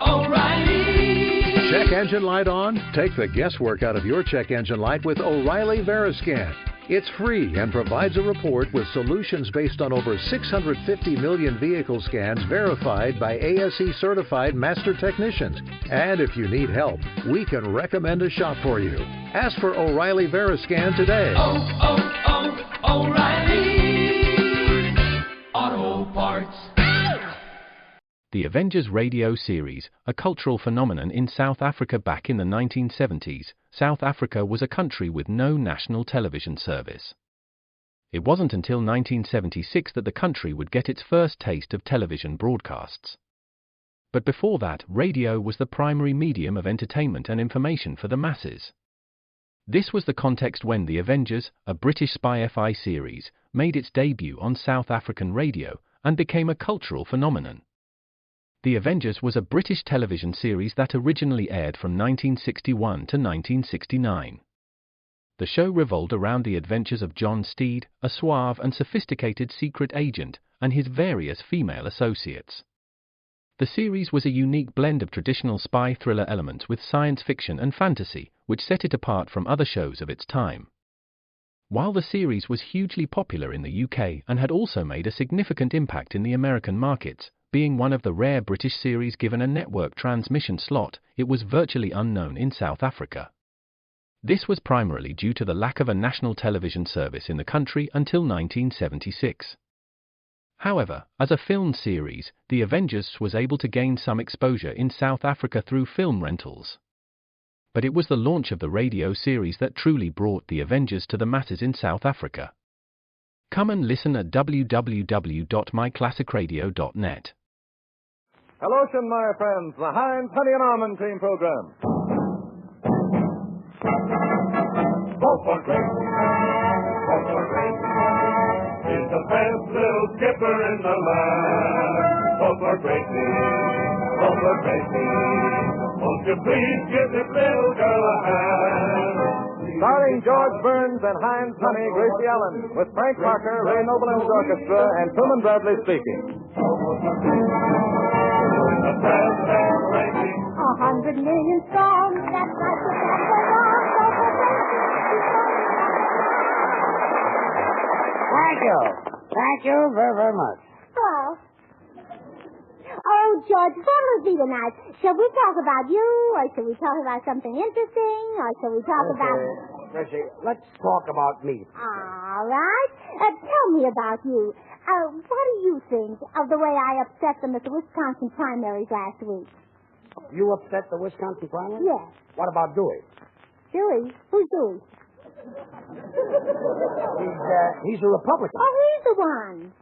O'Reilly. Check engine light on? Take the guesswork out of your check engine light with O'Reilly Veriscan. It's free and provides a report with solutions based on over 650 million vehicle scans verified by ASE certified master technicians. And if you need help, we can recommend a shop for you. Ask for O'Reilly Veriscan today. O'Reilly Auto Parts. The Avengers radio series, a cultural phenomenon in South Africa back in the 1970s. South Africa was a country with no national television service. It wasn't until 1976 that the country would get its first taste of television broadcasts. But before that, radio was the primary medium of entertainment and information for the masses. This was the context when The Avengers, a British spy FI series, made its debut on South African radio and became a cultural phenomenon. The Avengers was a British television series that originally aired from 1961 to 1969. The show revolved around the adventures of John Steed, a suave and sophisticated secret agent, and his various female associates. The series was a unique blend of traditional spy thriller elements with science fiction and fantasy, which set it apart from other shows of its time. While the series was hugely popular in the UK and had also made a significant impact in the American markets, being one of the rare British series given a network transmission slot, it was virtually unknown in South Africa. This was primarily due to the lack of a national television service in the country until 1976. However, as a film series, The Avengers was able to gain some exposure in South Africa through film rentals. But it was the launch of the radio series that truly brought The Avengers to the masses in South Africa. Come and listen at www.myclassicradio.net. Hello, my friends. The Heinz Honey and Almond Cream Program. Vote for Gracie. Vote for Gracie. He's the best little skipper in the land. Vote for Gracie. Vote for Gracie. Won't you please give this little girl a hand? Starring George Burns and Heinz Honey, Gracie Allen, with Frank Parker, Ray Noble and his orchestra, and Truman Bradley speaking. 100 million strong, that's like the Thank you. Thank you very, very much. Oh. Oh, George, what will be tonight? Shall we talk about you, or shall we talk about something interesting, or shall we talk about... Gracie, let's talk about me. All right. Tell me about you. What do you think of the way I upset them at the Wisconsin primaries last week? You upset the Wisconsin primary? Yes. What about Dewey? Dewey? Who's Dewey? He's a Republican. Oh, he's the one.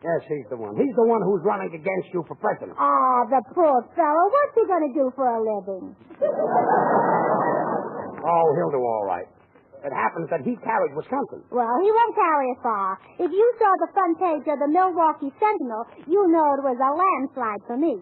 Yes, he's the one. He's the one who's running against you for president. Oh, the poor fellow. What's he going to do for a living? Oh, he'll do all right. It happens that he carried Wisconsin. Well, he won't carry it far. If you saw the front page of the Milwaukee Sentinel, you know it was a landslide for me.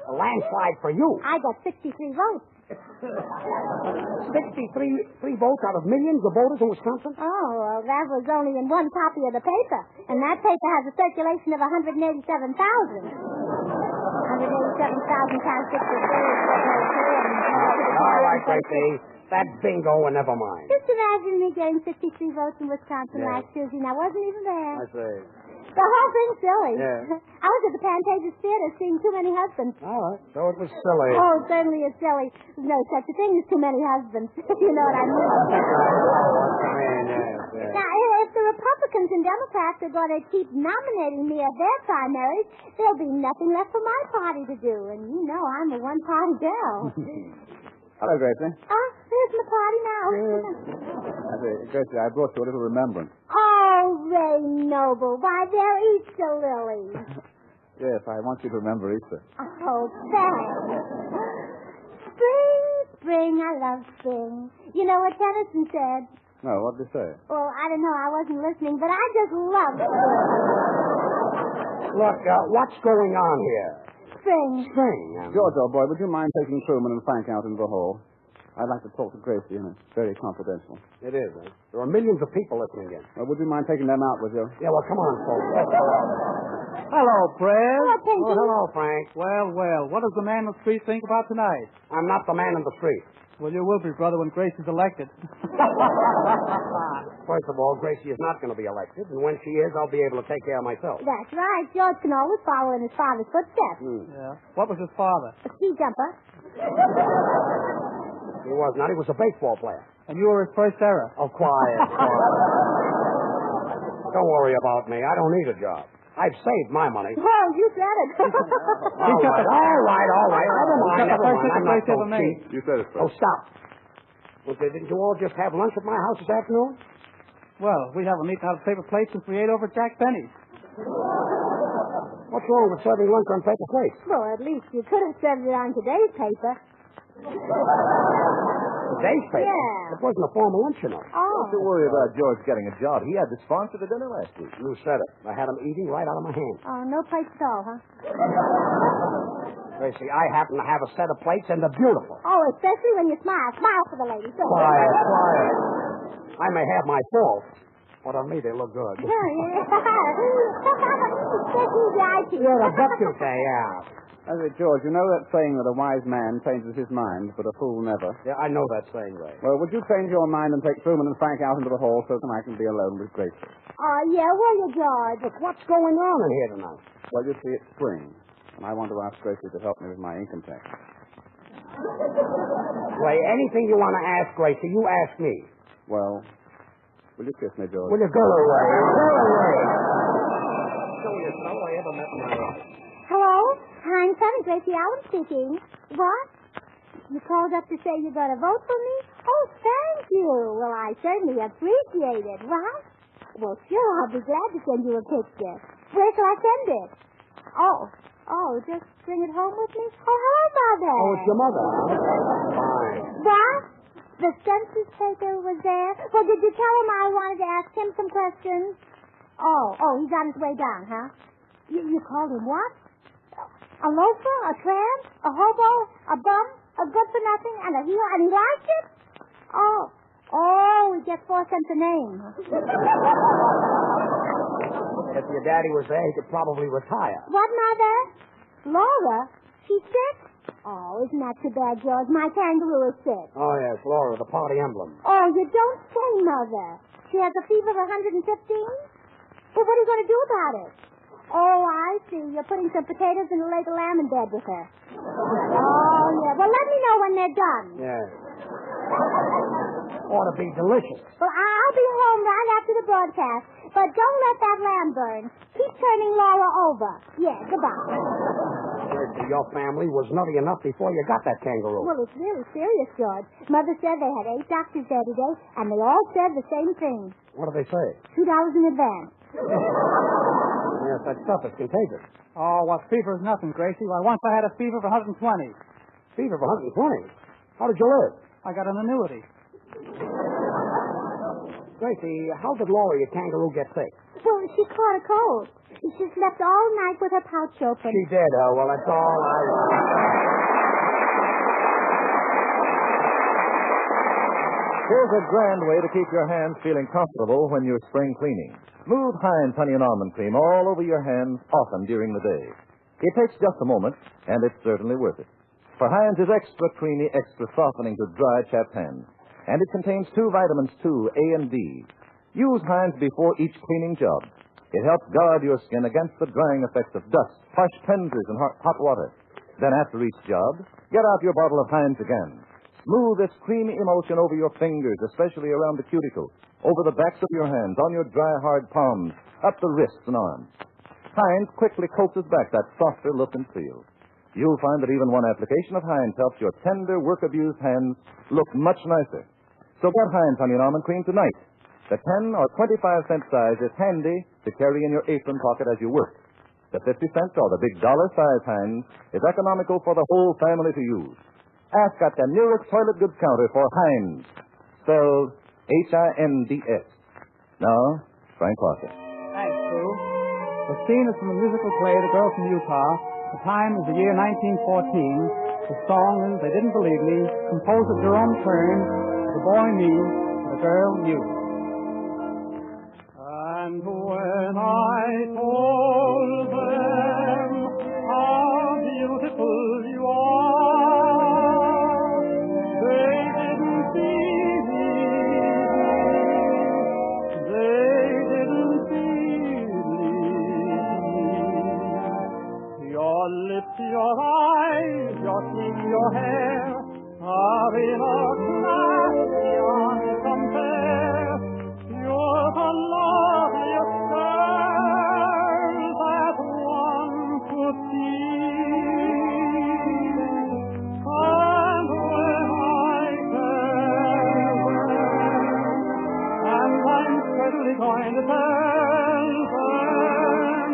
A landslide for you? I got 63 votes. 63 votes out of millions of voters in Wisconsin? Oh, well, that was only in one copy of the paper. And that paper has a circulation of 187,000. 187,000 times 63 is All right, Gracie. That's bingo and never mind. Just imagine me getting 63 votes in Wisconsin last Tuesday, and I wasn't even there. I see. The whole thing's silly. Yeah. I was at the Pantages Theater seeing Too Many Husbands. All right. So it was silly. Oh, certainly it's silly. There's no such a thing as too many husbands. You know what I mean? Yes. Now, if the Republicans and Democrats are going to keep nominating me at their primaries, there'll be nothing left for my party to do. And you know I'm a one-party girl. Hello, Gracie. Oh, here's my party now. Gracie, I brought you a little remembrance. Oh, Ray Noble. Why, they're Easter lilies. Yes, I want you to remember Easter. Oh, thanks. Spring, spring, I love spring. You know what Tennyson said? No, what did he say? Well, I don't know. I wasn't listening, but I just love spring. Look, what's going on here? Spring. Spring. George, old boy, would you mind taking Truman and Frank out into the hall? I'd like to talk to Gracie, and it's very confidential. It is, eh? There are millions of people listening in. Would you mind taking them out with you? Yeah, well, come on, folks. Hello, Fred. Hello, Pinky. Oh, hello, Frank. Well, what does the man in the street think about tonight? I'm not the man in the street. Well, you will be, brother, when Gracie's elected. First of all, Gracie is not going to be elected, and when she is, I'll be able to take care of myself. That's right. George can always follow in his father's footsteps. Yeah. What was his father? A ski jumper. He was not. He was a baseball player. And you were his first error. Oh, quiet. Don't worry about me. I don't need a job. I've saved my money. Oh, you said it. All right. Never mind. I'm not so cheap. You said it, Oh, stop. Well, didn't you all just have lunch at my house this afternoon? Well, we haven't eaten out of paper plates since we ate over at Jack Benny's. What's wrong with serving lunch on paper plates? Well, at least you could have served it on today's paper. Today's paper? Yeah. It wasn't a formal lunch, you know. Oh. Don't worry about George getting a job. He had to sponsor the dinner last week. You said it. I had him eating right out of my hand. Oh, no plates at all, huh? Gracie, I happen to have a set of plates, and they're beautiful. Oh, especially when you smile. Smile for the lady. So. Quiet. I may have my faults, but on me they look good. Take easy, I see. You're a deputy, yeah. George, you know that saying that a wise man changes his mind, but a fool never? Yeah, I know that saying, Ray. Well, would you change your mind and take Truman and Frank out into the hall so that I can be alone with Gracie? Oh, yeah, will you, George? Look, what's going on in here tonight? Well, you see, it's spring, and I want to ask Gracie to help me with my income tax. Ray, anything you want to ask Gracie, you ask me. Well, will you kiss me, George? Will you go away? Go away. Silliest fellow I ever met in my life. Hello? Hi, Sonny, Gracie Allen speaking. What? You called up to say you're going to vote for me? Oh, thank you. Well, I certainly appreciate it. What? Well, sure, I'll be glad to send you a picture. Where shall I send it? Oh, just bring it home with me? Oh, hello, Mother. Oh, it's your mother. Fine. What? The census taker was there? Well, did you tell him I wanted to ask him some questions? Oh, he's on his way down, huh? You called him what? A loafer, a tramp, a hobo, a bum, a good-for-nothing, and a heel, and he liked it? Oh, he gets 4 cents a name. If your daddy was there, he could probably retire. What, Mother? Laura? She's sick? Oh, isn't that too bad, George? My kangaroo is sick. Oh, yes, Laura, the party emblem. Oh, you don't say, Mother. She has a fever of 115? Well, what are you going to do about it? Oh, I see. You're putting some potatoes and a leg of lamb in bed with her. Oh, yeah. Well, let me know when they're done. Yes. Ought to be delicious. Well, I'll be home right after the broadcast. But don't let that lamb burn. Keep turning Laura over. Yeah, goodbye. Gracie, your family was nutty enough before you got that kangaroo. Well, it's really serious, George. Mother said they had 8 doctors there today, and they all said the same thing. What did they say? $2 in advance. Yes, that stuff is contagious. Oh, well, fever is nothing, Gracie. Why, once I had a fever of 120. Fever of 120? How did you live? I got an annuity. Gracie, how did Laura, your kangaroo, get sick? Well, she caught a cold. She slept all night with her pouch open. She did, well, that's all Here's a grand way to keep your hands feeling comfortable when you're spring cleaning. Smooth Heinz Honey and Almond Cream all over your hands often during the day. It takes just a moment, and it's certainly worth it. For Heinz is extra creamy, extra softening to dry, chapped hands. And it contains 2 vitamins, too, A and D. Use Heinz before each cleaning job. It helps guard your skin against the drying effects of dust, harsh cleansers, and hot water. Then after each job, get out your bottle of Heinz again. Smooth this creamy emulsion over your fingers, especially around the cuticles, over the backs of your hands, on your dry, hard palms, up the wrists and arms. Heinz quickly coaxes back that softer look and feel. You'll find that even one application of Heinz helps your tender, work-abused hands look much nicer. So get Heinz Honey and Almond Cream tonight. The 10 or 25-cent size is handy to carry in your apron pocket as you work. The 50-cent or the big dollar-size Heinz is economical for the whole family to use. Ask at the nearest toilet goods counter for Heinz, spelled H-I-N-D-S. Now, Frank Parker. Thanks, Sue. The scene is from the musical play The Girl from Utah. The time is the year 1914, The song is They Didn't Believe Me, composed at their own turn, the boy me, the girl you. And when I told them how beautiful you are, they didn't believe me. They didn't believe me. Your lips, your eyes, your teeth, your hair are in a class beyond compare. You're the loveliest girl that one could see. And when I tell them, and I'm certainly going to tell them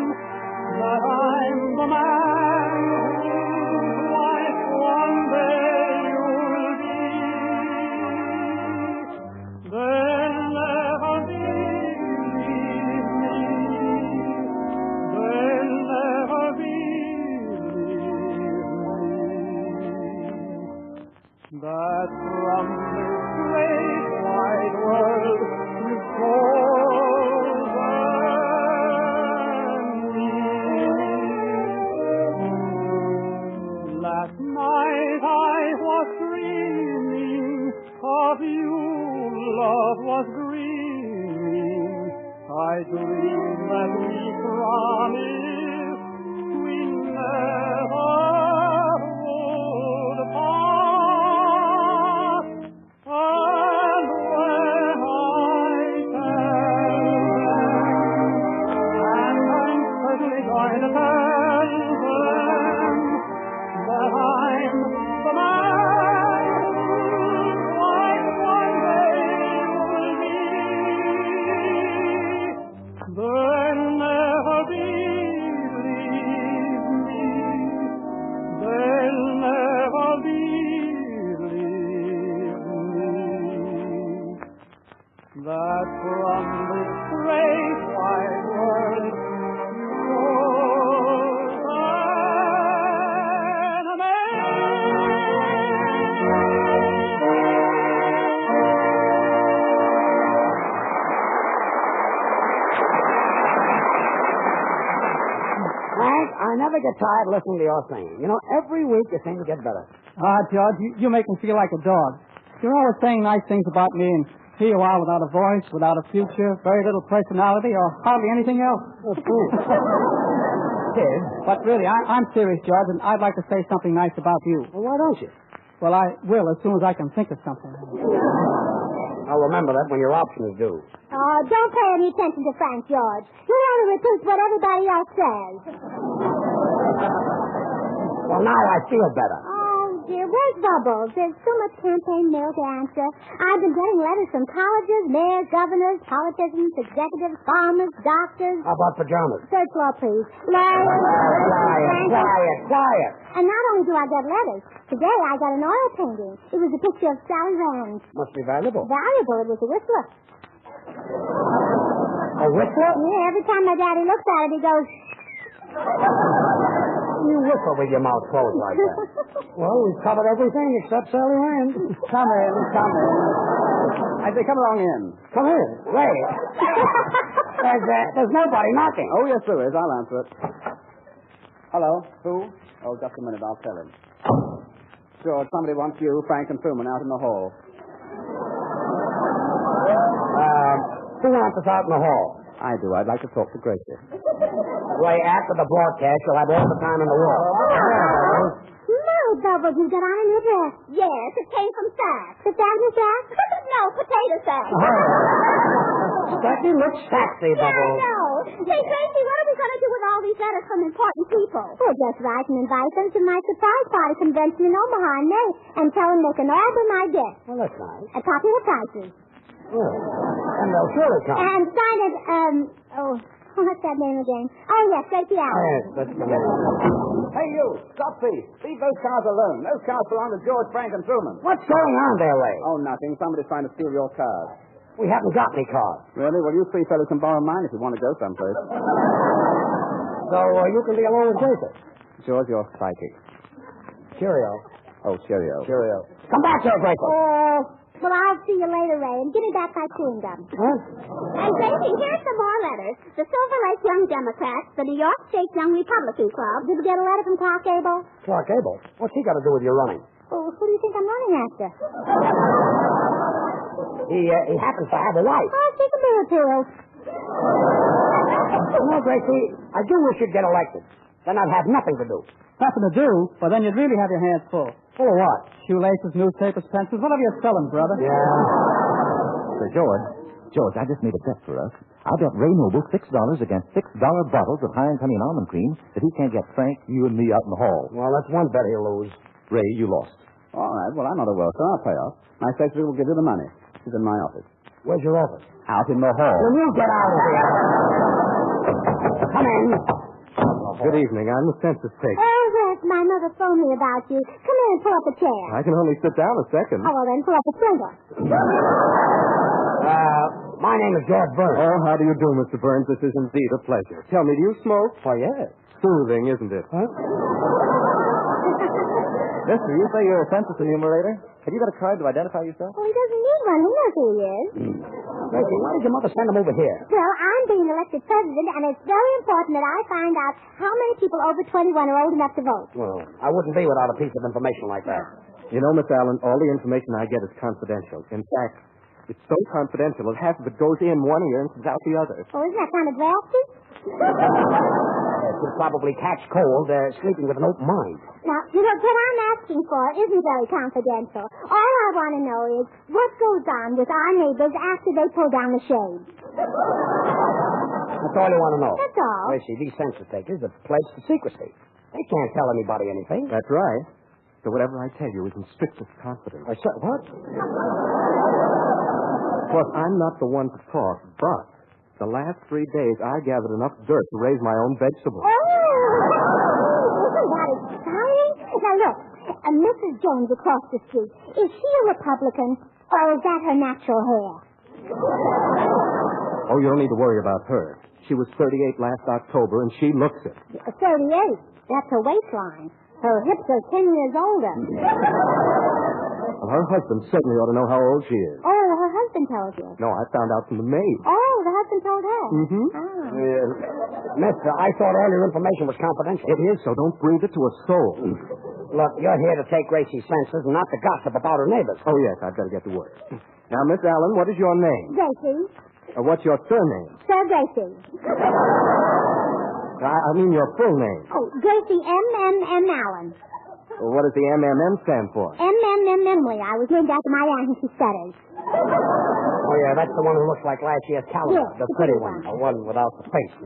that I'm the man whose wife one day you'll be, they'll never believe me. They'll never believe me. That from this great wide world you've chosen me. Last night I was dreaming of you, love was dreaming. I dreamed that we promised we never would part. And when I tell them, and I'm certainly going to tell them, that I'm the man whose wife one day will be, they'll never believe me. They'll never believe me. That from this great wide world I never get tired listening to your singing. You know, every week you seem to get better. George, you make me feel like a dog. You're always saying nice things about me, and here you are without a voice, without a future, very little personality, or hardly anything else. Kid. But really, I'm serious, George, and I'd like to say something nice about you. Well, why don't you? Well, I will as soon as I can think of something. I'll remember that when your option is due. Oh, don't pay any attention to Frank, George. He only repeats what everybody else says. Well, now I feel better. Oh, dear, where's Bubbles? There's so much campaign mail to answer. I've been getting letters from colleges, mayors, governors, politicians, executives, farmers, doctors. How about pajamas? Third floor, please. Larry. Quiet. And not only do I get letters, today I got an oil painting. It was a picture of Sally Rand. Must be valuable. Valuable. It was a whistler. A whistler? Yeah, every time my daddy looks at it, he goes... You whistle with your mouth closed like that. Well, we've covered everything except Sally Rand. Come in. I say, come along in. Come in. Wait. There's nobody knocking. Oh, yes, there is. I'll answer it. Hello. Who? Oh, just a minute. I'll tell him. George, somebody wants you, Frank, and Truman out in the hall. Who wants us out in the hall? I do. I'd like to talk to Gracie. Right after the broadcast, you'll have all the time in the world. No, Bubbles, you got on a new dress. Yes, it came from Saks. The family Saks? No, potato Saks. Becky looks sexy, Bubbles. Yeah, I know. Say, Gracie, what are we going to do with all these letters from important people? We'll just write and invite them to my surprise party convention in Omaha in May and tell them they can all be my guests. Well, that's nice. A copy of the prices. Well, and they'll surely come. And sign it, what's that name again? Oh, yes, Gracie Allen. Yes, let's forget it. Hey, you. Stop thief. Leave those cars alone. Those cars belong to George, Frank, and Truman. What's going on there, Ray? Oh, nothing. Somebody's trying to steal your cars. We haven't got any cars. Really? Well, you three fellas can borrow mine if you want to go someplace. So you can be alone with Jacob. George, you're psychic. Cheerio. Oh, cheerio. Cheerio. Come back here, Gracie. Oh, well, I'll see you later, Ray, and give me back my chewing gum. Huh? And Gracie, here's some more letters. The Silver Lake Young Democrats, the New York State Young Republican Club. Did you get a letter from Clark Gable? Clark Gable? What's he got to do with your running? Oh, who do you think I'm running after? He happens to have a wife. Oh, take a beer pills. No, Gracie, I do wish you'd get elected. Then I'd have nothing to do. Nothing to do, but then you'd really have your hands full. Full of what? Shoelaces, newspapers, pencils, whatever you're selling, brother. Yeah. Sir George, I just made a bet for us. I'll bet Ray Noble $6 against $6 bottles of High and Honey and Almond Cream that he can't get Frank, you, and me out in the hall. Well, that's one bet he'll lose. Ray, you lost. All right, well, I know the will, so I'll pay off. My secretary will give you the money. She's in my office. Where's your office? Out in the hall. Will you get out of here? Come in. Good evening. I'm the census taker. Oh, yes, my mother phoned me about you. Come in and pull up a chair. I can only sit down a second. Oh, well, then pull up a finger. My name is George Burns. Oh, how do you do, Mr. Burns? This is indeed a pleasure. Tell me, do you smoke? Why, yes. Soothing, isn't it? Huh? Mister, you say you're a census enumerator? Have you got a card to identify yourself? Oh, he doesn't need one. He knows who he is. Gracie, why did your mother send him over here? Well, I'm being elected president, and it's very important that I find out how many people over 21 are old enough to vote. Well, I wouldn't be without a piece of information like that. You know, Miss Allen, all the information I get is confidential. In fact, it's so confidential that half of it goes in one ear and comes out the other. Oh, isn't that kind of drafty? She'll probably catch cold sleeping with an open mind. Now, you know, what I'm asking for isn't very confidential. All I want to know is what goes on with our neighbors after they pull down the shade. That's all you want to know. That's all. Gracie, these census takers have pledged to secrecy. They can't tell anybody anything. That's right. So whatever I tell you is in strictest confidence. What? Of course, I'm not the one to talk, but the last 3 days I gathered enough dirt to raise my own vegetables. Oh! Isn't that exciting? Now, look, Mrs. Jones across the street, is she a Republican, or is that her natural hair? Oh, you don't need to worry about her. She was 38 last October, and she looks it. 38. That's her waistline. Her hips are 10 years older. Well, her husband certainly ought to know how old she is. Oh, her husband told you. No, I found out from the maid. Oh, the husband told her. Mm-hmm. Oh. Mister, I thought all your information was confidential. It is, so don't breathe it to a soul. Look, you're here to take Gracie's census and not to gossip about her neighbors. Oh, yes, I'd better get to work. Now, Miss Allen, what is your name? Gracie. What's your surname? Sir Gracie. I mean your full name. Oh, Gracie M.M.M. Allen. Well, what does the MMM stand for? M.M.M. Emily. I was named after my aunt and she stutters. Oh, yeah, that's the one who looks like last year's calendar. Yes, the pretty one. The one without the face.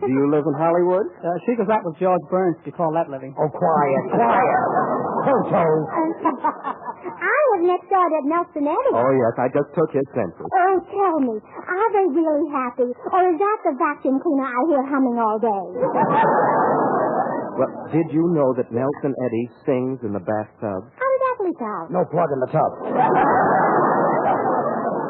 Do you live in Hollywood? She goes out with George Burns. You call that living? Oh, quiet. Toto. I live next door to Nelson Eddy. Oh, yes, I just took his census. Oh, tell me, are they really happy, or is that the vacuum cleaner I hear humming all day? Well, did you know that Nelson Eddy sings in the bathtub? How did that leak out? No plug in the tub.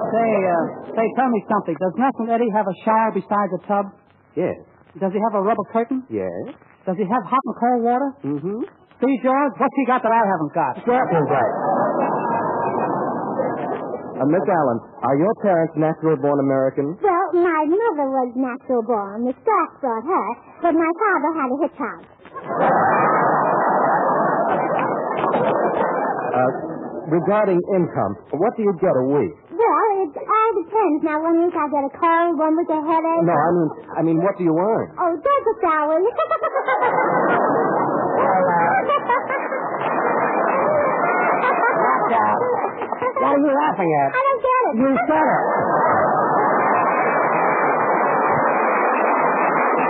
Say, tell me something. Does Nelson Eddy have a shower besides a tub? Yes. Does he have a rubber curtain? Yes. Does he have hot and cold water? Mm-hmm. See, George, what's he got that I haven't got? That's right. Miss Allen, are your parents natural-born Americans? Well, my mother was natural born. The staff brought her, but my father had a hitchhike. Regarding income, what do you get a week? Well, it all depends. Now, 1 week I get a cold, 1 week a headache. No, I mean, what do you earn? Oh, there's a salary. What are you laughing at? I don't get it. You said it.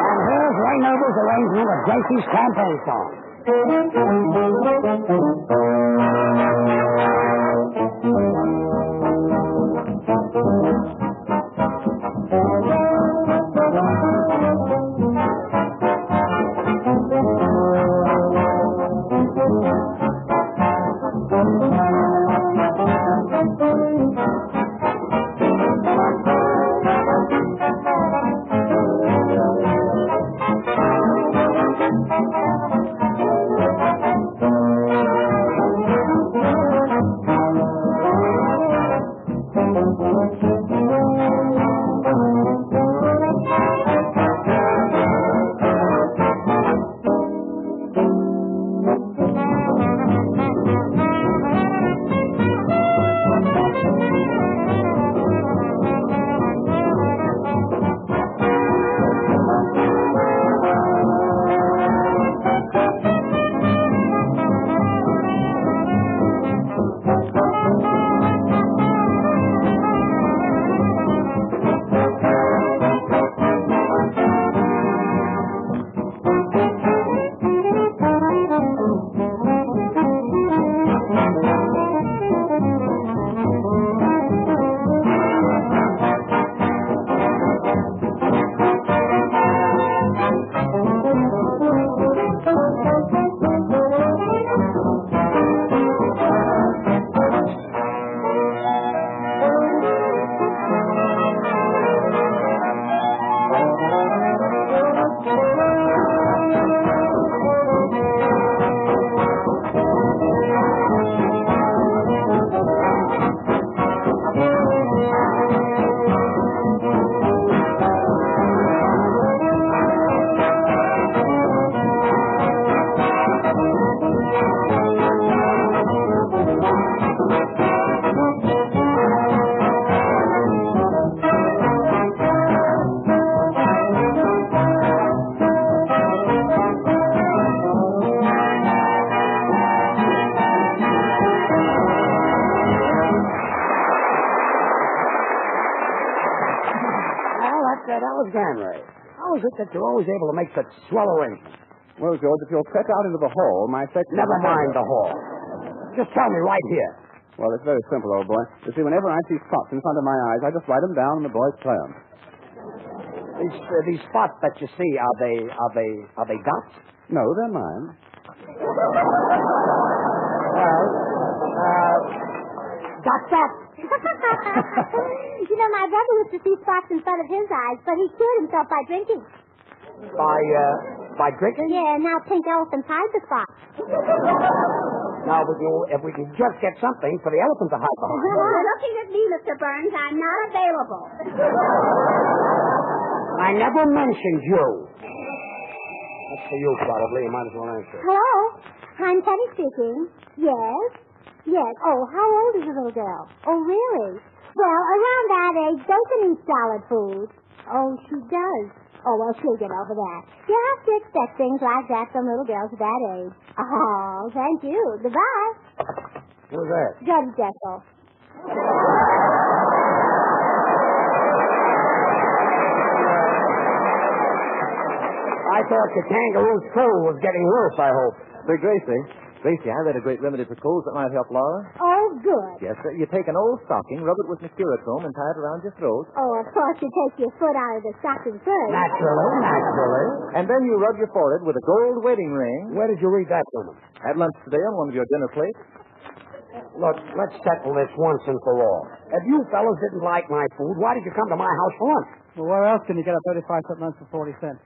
And here's Ray Noble's arrangement of Gracie's campaign song. fellas, Conreid. How is it that you're always able to make such swell arrangements? Well, George, if you'll step out into the hall, my section... Never mind the hall. Just tell me right here. Well, it's very simple, old boy. You see, whenever I see spots in front of my eyes, I just write them down and the boys play them. These spots that you see, are they dots? No, they're mine. Well, dot. You know, my brother used to see spots in front of his eyes, but he cured himself by drinking. By drinking? Yeah, now pink elephants hide the spots. Now, if we can just get something for the elephant to hide behind. Looking at me, Mr. Burns, I'm not available. I never mentioned you. That's for you, probably. You might as well answer. Hello? I'm Penny speaking. Yes? Yes. Oh, how old is the little girl? Oh, really? Well, around that age, they can eat solid food. Oh, she does. Oh, well, she'll get over that. You have to expect things like that from little girls at that age. Oh, thank you. Goodbye. Who's that? Judge Deschel. I thought the kangaroo's cold was getting worse, I hope. Say, Gracie, I read a great remedy for colds that might help Laura. Oh, good. Yes, sir. You take an old stocking, rub it with mercurochrome, and tie it around your throat. Oh, of course, you take your foot out of the stocking first. Naturally. And then you rub your forehead with a gold wedding ring. Where did you read that, woman? At lunch today on one of your dinner plates. Look, let's settle this once and for all. If you fellas didn't like my food, why did you come to my house for lunch? Well, where else can you get a 35-cent lunch for 40 cents?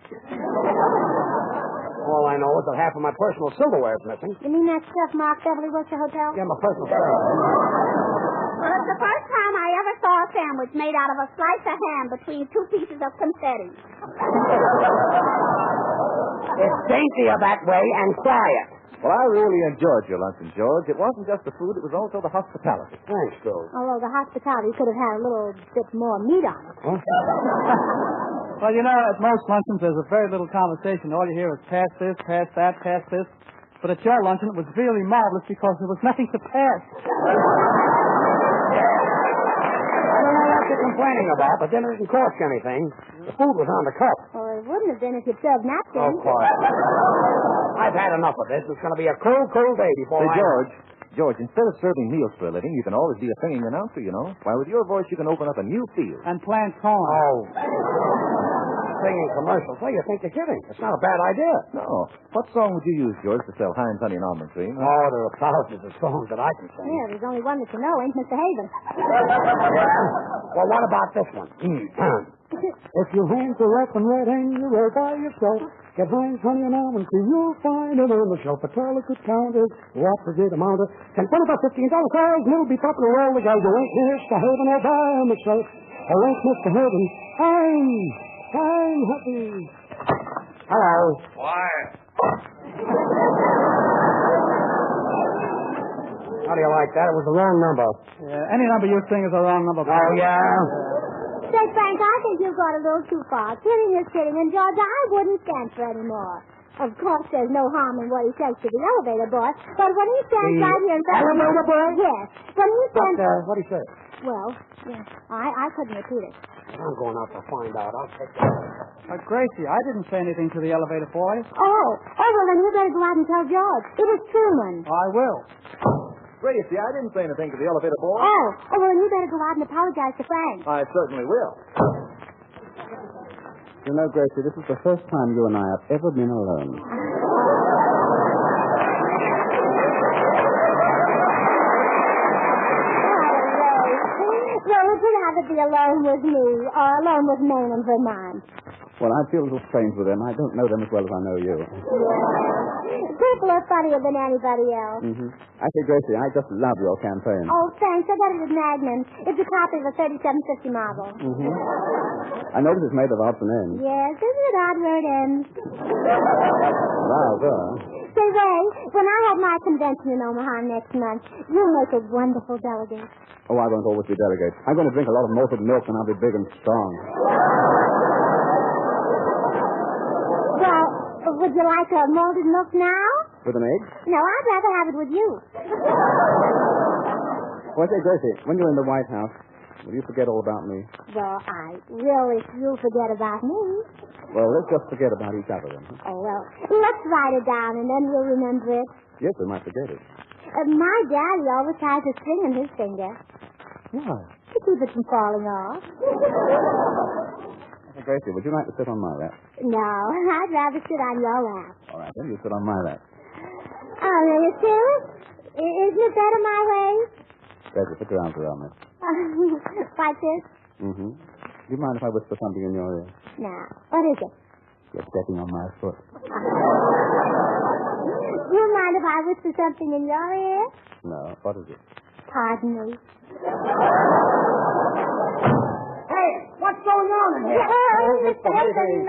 All I know is that half of my personal silverware is missing. You mean that stuff Mark Beverly works at the hotel? Yeah, my personal silverware. Well, it's the first time I ever saw a sandwich made out of a slice of ham between two pieces of confetti. It's daintier that way and quiet. Well, I really enjoyed your luncheon, George. It wasn't just the food, it was also the hospitality. Thanks, Bill. Although the hospitality could have had a little bit more meat on it. Huh? Well, you know, at most luncheons, there's a very little conversation. All you hear is pass this, pass that, pass this. But at your luncheon, it was really marvelous because there was nothing to pass. I don't know what you're complaining about, but dinner didn't cost you anything. The food was on the cup. Well, it wouldn't have been if you'd served napkins. Oh, quiet. I've had enough of this. It's going to be a cold day before Say, George, instead of serving meals for a living, you can always be a singing announcer, you know. Why, with your voice, you can open up a new field. And plant corn. Oh. Singing commercials. Well, you think you're kidding. It's not a bad idea. No. What song would you use, George, to sell Heinz Honey and Almond Cream? Oh, there are thousands of songs that I can sing. Yeah, there's only one that you know, ain't Mr. Haven. Well, what about this one? If your hands are rough and red and you're all by yourself, get Heinz Honey and Almond Cream. You'll find it on the shelf. A tall good counter. What forget amount of $10, $15 sales. It'll be popular all the guys. You ain't Mr. Haven all by himself. I ain't Mr. Haven. I'm happy. Hello. Quiet. How do you like that? It was the wrong number. Yeah, any number you sing is a wrong number. Oh, yeah? Say, Frank, I think you've gone a little too far. Kidding is kidding, and George, I wouldn't stand for any more. Of course, there's no harm in what he says to the elevator boy, but when he stands right here in front of me... Elevator boy? Yes. When he stands... What do you say? Well, yeah, I couldn't repeat it. I'm going out to find out. I'll take that. Gracie, I didn't say anything to the elevator boy. Oh, well, then you better go out and tell George. It was Truman. I will. Gracie, I didn't say anything to the elevator boy. Oh, well, then you better go out and apologize to Frank. I certainly will. You know, Gracie, this is the first time you and I have ever been alone. Well, would you rather be alone with me or alone with Maine and Vermont? Well, I feel a little strange with them. I don't know them as well as I know you. Yeah. People are funnier than anybody else. Mm-hmm. I say, Gracie, I just love your campaign. Oh, thanks. I got it at Magnum. It's a copy of a 3750 model. Mm-hmm. I notice it's made of odds and ends. Yes, isn't it odd where it ends? Rather. Say, Ray, when I have my convention in Omaha next month, you'll make a wonderful delegate. Oh, I won't always be delegate. I'm going to drink a lot of malted milk and I'll be big and strong. Well, would you like a malted milk now? With an egg? No, I'd rather have it with you. Well, say, Gracie, when you're in the White House, Will you forget all about me? Well, I will if you'll forget about me. Well, let's just forget about each other then. Oh, well, let's write it down and then we'll remember it. Yes, we might forget it. My daddy always ties a string on his finger. Why? To keep it from falling off. Hey, Gracie, would you like to sit on my lap? No, I'd rather sit on your lap. All right, then you sit on my lap. Oh, now you serious? Isn't it better my way? Gracie, put your arms around me. Like this? Mm-hmm. Do you mind if I whisper something in your ear? No. What is it? You're stepping on my foot. You mind if I whisper something in your ear? No. What is it? Pardon me. Hey, what's going on in here? Mr. Hilton,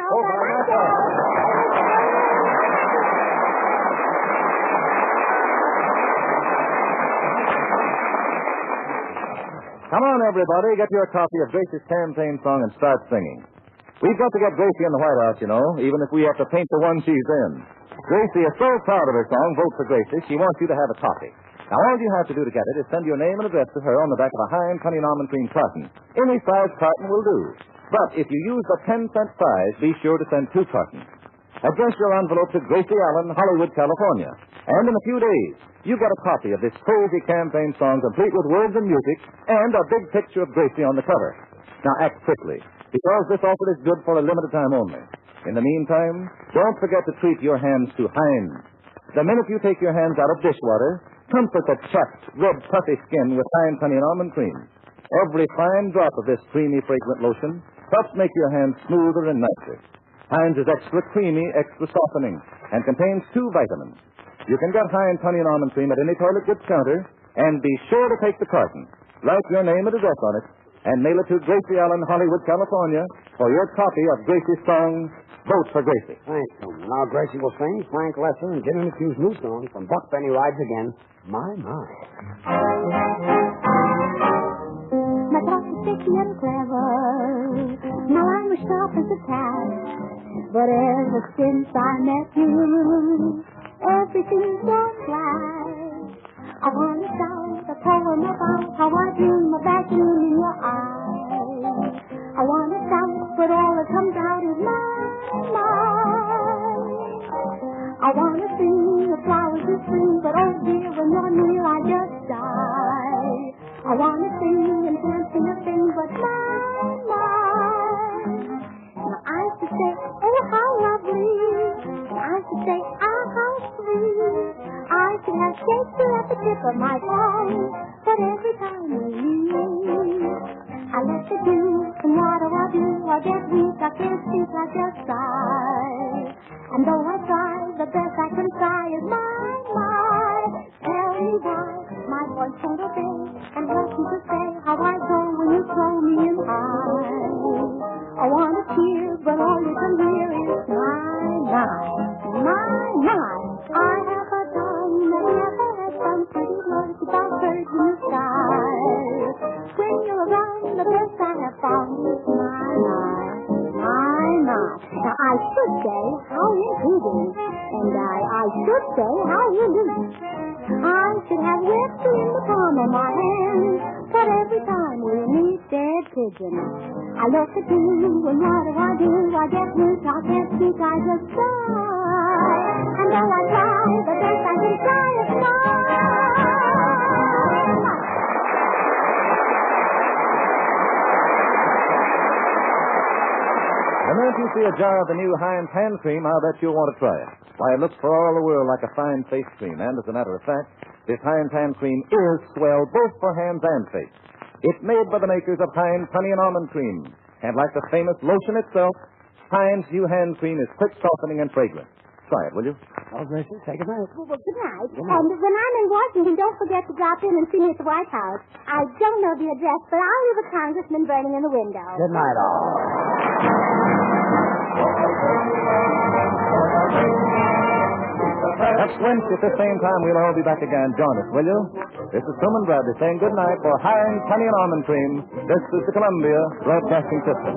Come on, everybody. Get your copy of Gracie's campaign song and start singing. We've got to get Gracie in the White House, you know, even if we have to paint the one she's in. Gracie is so proud of her song, Vote for Gracie, she wants you to have a copy. Now, all you have to do to get it is send your name and address to her on the back of a High and Honey and Almond Cream carton. Any size carton will do. But if you use the 10-cent size, be sure to send 2 cartons. Address your envelope to Gracie Allen, Hollywood, California. And in a few days, you get a copy of this cozy campaign song complete with words and music and a big picture of Gracie on the cover. Now, act quickly, because this offer is good for a limited time only. In the meantime, don't forget to treat your hands to Heinz. The minute you take your hands out of dishwater, comfort the chapped, red, puffy skin with Heinz Honey and Almond Cream. Every fine drop of this creamy, fragrant lotion helps make your hands smoother and nicer. Heinz is extra creamy, extra softening, and contains 2 vitamins. You can get Heinz Honey and Almond Cream at any toilet goods counter, and be sure to take the carton. Write your name and address on it, and mail it to Gracie Allen, Hollywood, California, for your copy of Gracie's song, Vote for Gracie. Thanks, Tom. Now Gracie will sing, Frank Lesser, and Jimmy McHugh's new song from Buck Benny Rides Again, My, My. My thoughts are sticky and clever. My line was sharp as a tack. But ever since I met you, everything's gone flat. I want to shout a poem about how I dream of that gleam in your eyes. I want to shout, but all that comes out is my. I want to sing the flowers are spring, but oh dear, when you're near, I just die. I want to sing and can't sing a thing, but my. Now I used to say, oh how lovely. And I used to say, ah how sweet. I should have Shakespeare at the tip of my tongue, but every time we meet, I let the do, and what do? I get weak, I can't speak, I just sigh. And though I try, the best I can try is my. Tell me why my voice won't obey, and help me to say how I go when you throw me in high. I want to cheer, but all you can hear is my. I have a tongue that never had some pretty words about birds in the sky. When you're around, the best I have found is my. Now, I should say how intriguing, and I should say how unique. I should have whipped in the palm of my hand, but every time we meet, dead pigeon. I look at you, and what do? I get weak, I can't speak, I just sigh. And though I try, the best I can try is The minute you see a jar of the new Heinz hand cream, I'll bet you'll want to try it. Why, it looks for all the world like a fine face cream. And as a matter of fact, this Heinz hand cream is swell both for hands and face. It's made by the makers of Heinz Honey and Almond Cream. And like the famous lotion itself, Heinz new hand cream is quick softening and fragrant. Try it, will you? Oh, Gracie, say good night. Well, good night. And when I'm in Washington, don't forget to drop in and see me at the White House. I don't know the address, but I'll leave a congressman burning in the window. Good night, all. Next Wednesday at the same time, we'll all be back again. Join us, will you? This is Truman Bradley saying good night for Heinz Honey and Almond Cream. This is the Columbia Broadcasting System.